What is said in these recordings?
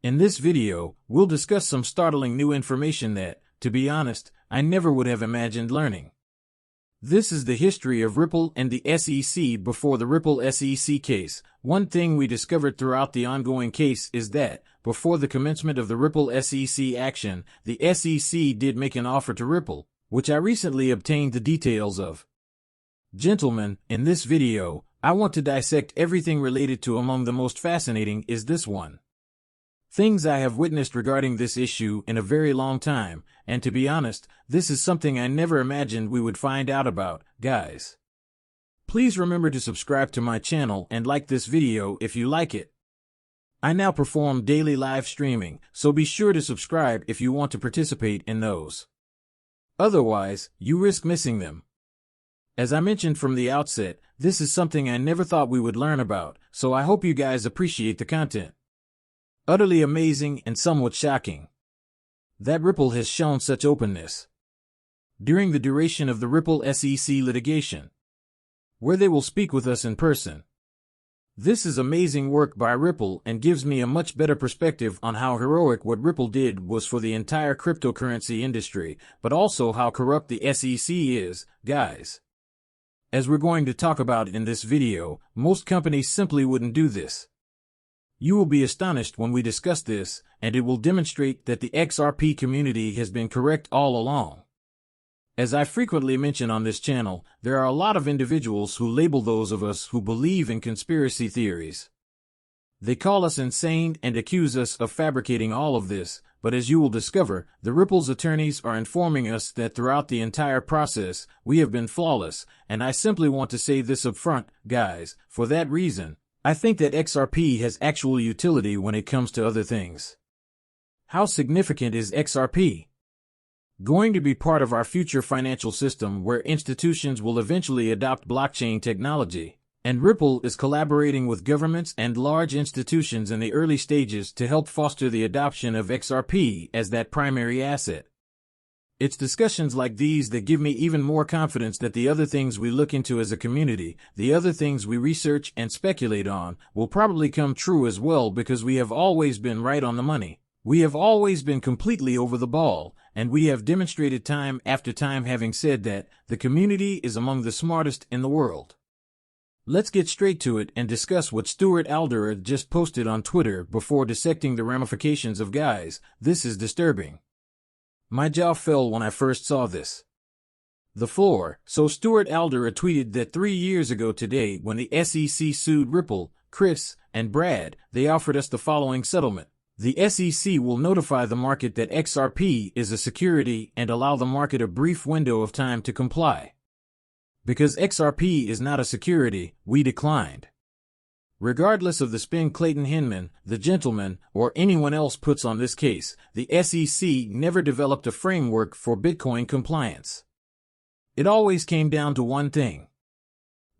In this video, we'll discuss some startling new information that, to be honest, I never would have imagined learning. This is the history of Ripple and the SEC before the Ripple SEC case. One thing we discovered throughout the ongoing case is that, before the commencement of the Ripple SEC action, the SEC did make an offer to Ripple, which I recently obtained the details of. Gentlemen, in this video, I want to dissect everything related to. Among the most fascinating is this one. Things I have witnessed regarding this issue in a very long time, and to be honest, this is something I never imagined we would find out about, guys. Please remember to subscribe to my channel and like this video if you like it. I now perform daily live streaming, so be sure to subscribe if you want to participate in those. Otherwise, you risk missing them. As I mentioned from the outset, this is something I never thought we would learn about, so I hope you guys appreciate the content. Utterly amazing and somewhat shocking that Ripple has shown such openness during the duration of the Ripple SEC litigation, where they will speak with us in person. This is amazing work by Ripple and gives me a much better perspective on how heroic what Ripple did was for the entire cryptocurrency industry, but also how corrupt the SEC is, guys. As we're going to talk about in this video, most companies simply wouldn't do this. You will be astonished when we discuss this, and it will demonstrate that the XRP community has been correct all along. As I frequently mention on this channel, there are a lot of individuals who label those of us who believe in conspiracy theories. They call us insane and accuse us of fabricating all of this, but as you will discover, the Ripple's attorneys are informing us that throughout the entire process, we have been flawless, and I simply want to say this up front, guys. For that reason, I think that XRP has actual utility when it comes to other things. How significant is XRP going to be part of our future financial system, where institutions will eventually adopt blockchain technology? And Ripple is collaborating with governments and large institutions in the early stages to help foster the adoption of XRP as that primary asset. It's discussions like these that give me even more confidence that the other things we look into as a community, the other things we research and speculate on, will probably come true as well, because we have always been right on the money. We have always been completely over the ball, and we have demonstrated time after time, having said that, the community is among the smartest in the world. Let's get straight to it and discuss what Stuart Alder just posted on Twitter before dissecting the ramifications of. Guys, this is disturbing. My jaw fell when I first saw this. The floor. So Stuart Alder tweeted that 3 years ago today, when the SEC sued Ripple, Chris, and Brad, they offered us the following settlement. The SEC will notify the market that XRP is a security and allow the market a brief window of time to comply. Because XRP is not a security, we declined. Regardless of the spin Clayton Hinman, the gentleman, or anyone else puts on this case, the SEC never developed a framework for Bitcoin compliance. It always came down to one thing: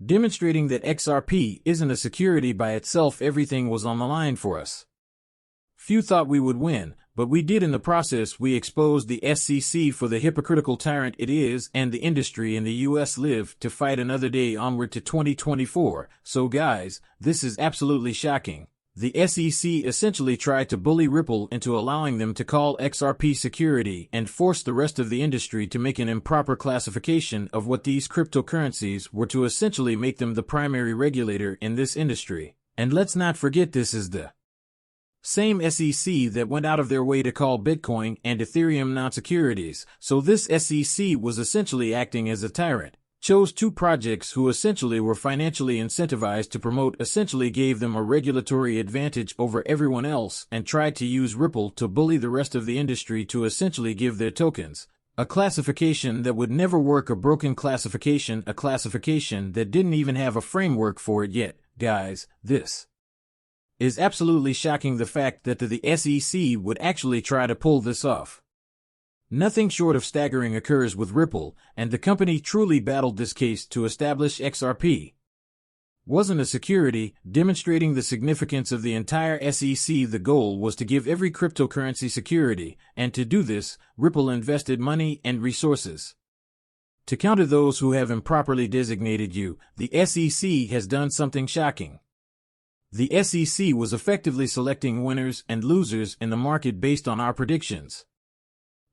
demonstrating that XRP isn't a security by itself. Everything was on the line for us. Few thought we would win, but we did. In the process, we exposed the SEC for the hypocritical tyrant it is, and the industry in the US live to fight another day onward to 2024. So guys, this is absolutely shocking. The SEC essentially tried to bully Ripple into allowing them to call XRP security and force the rest of the industry to make an improper classification of what these cryptocurrencies were, to essentially make them the primary regulator in this industry. And let's not forget, this is the same SEC that went out of their way to call Bitcoin and Ethereum non-securities. So this SEC was essentially acting as a tyrant, chose two projects who essentially were financially incentivized to promote, essentially gave them a regulatory advantage over everyone else, and tried to use Ripple to bully the rest of the industry to essentially give their tokens a classification that would never work, a broken classification, a classification that didn't even have a framework for it yet. Guys, this is absolutely shocking, the fact that the SEC would actually try to pull this off. Nothing short of staggering occurs with Ripple, and the company truly battled this case to establish XRP wasn't a security, demonstrating the significance of the entire SEC. The goal was to give every cryptocurrency security, and to do this, Ripple invested money and resources to counter those who have improperly designated you. The SEC has done something shocking. The SEC was effectively selecting winners and losers in the market based on our predictions.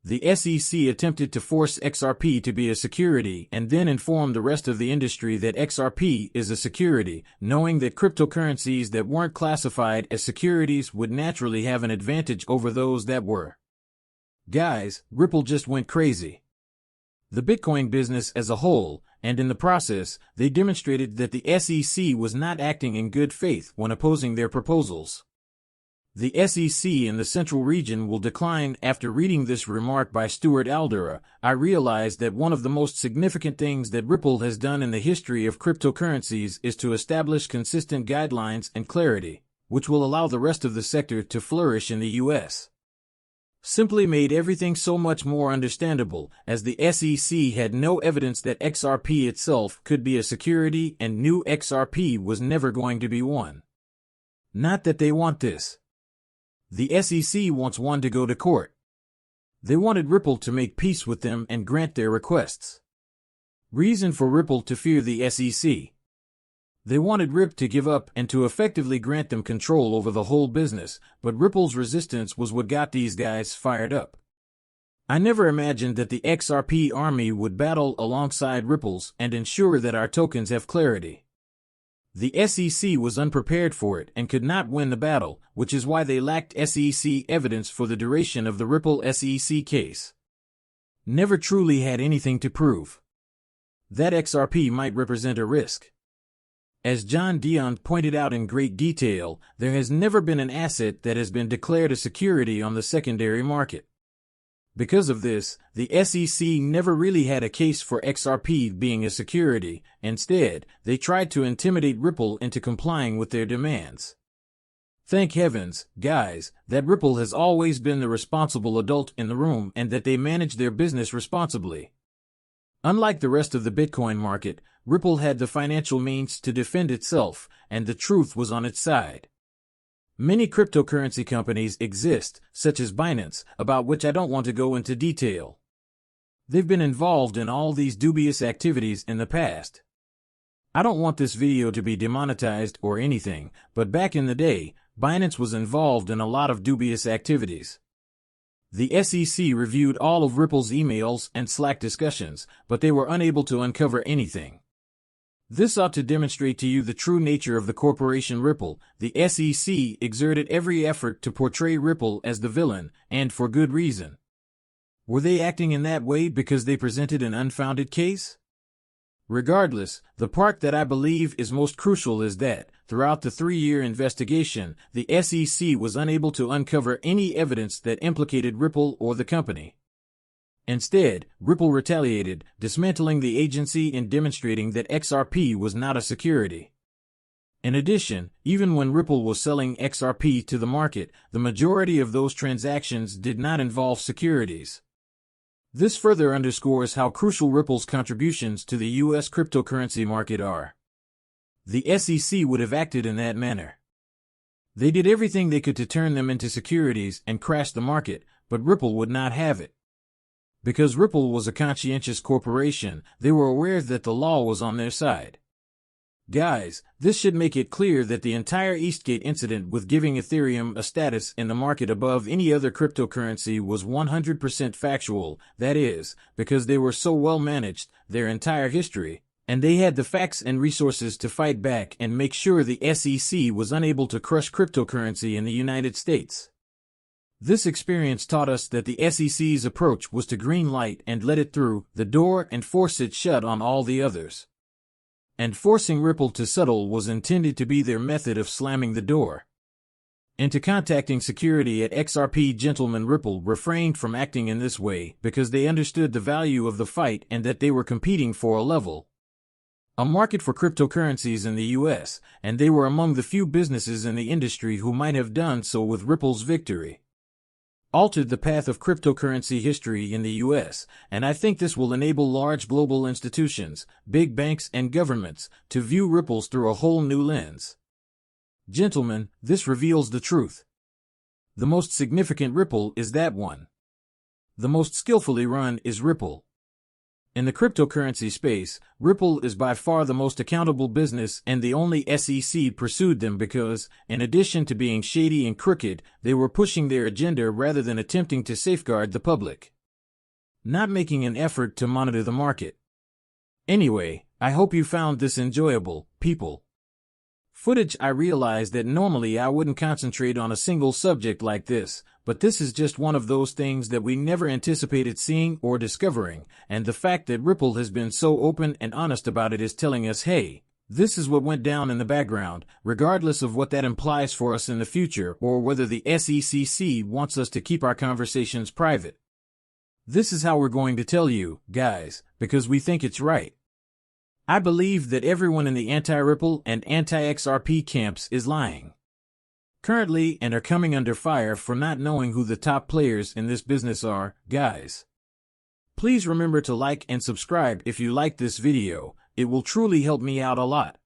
The SEC attempted to force XRP to be a security and then informed the rest of the industry that XRP is a security, knowing that cryptocurrencies that weren't classified as securities would naturally have an advantage over those that were. Guys, Ripple just went crazy. The Bitcoin business as a whole, and in the process, they demonstrated that the SEC was not acting in good faith when opposing their proposals. The SEC in the Central Region will decline. After reading this remark by Stuart Aldera, I realized that one of the most significant things that Ripple has done in the history of cryptocurrencies is to establish consistent guidelines and clarity, which will allow the rest of the sector to flourish in the U.S. Simply made everything so much more understandable, as the SEC had no evidence that XRP itself could be a security and knew XRP was never going to be one. Not that they want this. The SEC wants one to go to court. They wanted Ripple to make peace with them and grant their requests. Reason for Ripple to fear the SEC. They wanted Rip to give up and to effectively grant them control over the whole business, but Ripple's resistance was what got these guys fired up. I never imagined that the XRP army would battle alongside Ripple's and ensure that our tokens have clarity. The SEC was unprepared for it and could not win the battle, which is why they lacked SEC evidence for the duration of the Ripple SEC case. Never truly had anything to prove. That XRP might represent a risk. As John Dion pointed out in great detail, there has never been an asset that has been declared a security on the secondary market. Because of this, the SEC never really had a case for XRP being a security. Instead, they tried to intimidate Ripple into complying with their demands. Thank heavens, guys, that Ripple has always been the responsible adult in the room and that they manage their business responsibly. Unlike the rest of the Bitcoin market, Ripple had the financial means to defend itself, and the truth was on its side. Many cryptocurrency companies exist, such as Binance, about which I don't want to go into detail. They've been involved in all these dubious activities in the past. I don't want this video to be demonetized or anything, but back in the day, Binance was involved in a lot of dubious activities. The SEC reviewed all of Ripple's emails and Slack discussions, but they were unable to uncover anything. This ought to demonstrate to you the true nature of the corporation Ripple. The SEC exerted every effort to portray Ripple as the villain, and for good reason. Were they acting in that way because they presented an unfounded case? Regardless, the part that I believe is most crucial is that, throughout the 3-year investigation, the SEC was unable to uncover any evidence that implicated Ripple or the company. Instead, Ripple retaliated, dismantling the agency and demonstrating that XRP was not a security. In addition, even when Ripple was selling XRP to the market, the majority of those transactions did not involve securities. This further underscores how crucial Ripple's contributions to the U.S. cryptocurrency market are. The SEC would have acted in that manner. They did everything they could to turn them into securities and crash the market, but Ripple would not have it. Because Ripple was a conscientious corporation, they were aware that the law was on their side. Guys, this should make it clear that the entire Eastgate incident with giving Ethereum a status in the market above any other cryptocurrency was 100% factual, that is, because they were so well managed, their entire history, and they had the facts and resources to fight back and make sure the SEC was unable to crush cryptocurrency in the United States. This experience taught us that the SEC's approach was to green light and let it through the door and force it shut on all the others. And forcing Ripple to settle was intended to be their method of slamming the door. Into contacting security at XRP, gentlemen, Ripple refrained from acting in this way because they understood the value of the fight and that they were competing for a market for cryptocurrencies in the U.S., and they were among the few businesses in the industry who might have done so with Ripple's victory. Altered the path of cryptocurrency history in the U.S., and I think this will enable large global institutions, big banks and governments, to view Ripples through a whole new lens. Gentlemen, this reveals the truth. The most significant Ripple is that one. The most skillfully run is Ripple. In the cryptocurrency space, Ripple is by far the most accountable business, and the only SEC pursued them because, in addition to being shady and crooked, they were pushing their agenda rather than attempting to safeguard the public. Not making an effort to monitor the market. Anyway, I hope you found this enjoyable, people. Footage. I realized that normally I wouldn't concentrate on a single subject like this, but this is just one of those things that we never anticipated seeing or discovering, and the fact that Ripple has been so open and honest about it is telling us, hey, this is what went down in the background, regardless of what that implies for us in the future or whether the SEC wants us to keep our conversations private. This is how we're going to tell you, guys, because we think it's right. I believe that everyone in the anti-Ripple and anti-XRP camps is lying currently and are coming under fire for not knowing who the top players in this business are, guys. Please remember to like and subscribe if you like this video. It will truly help me out a lot.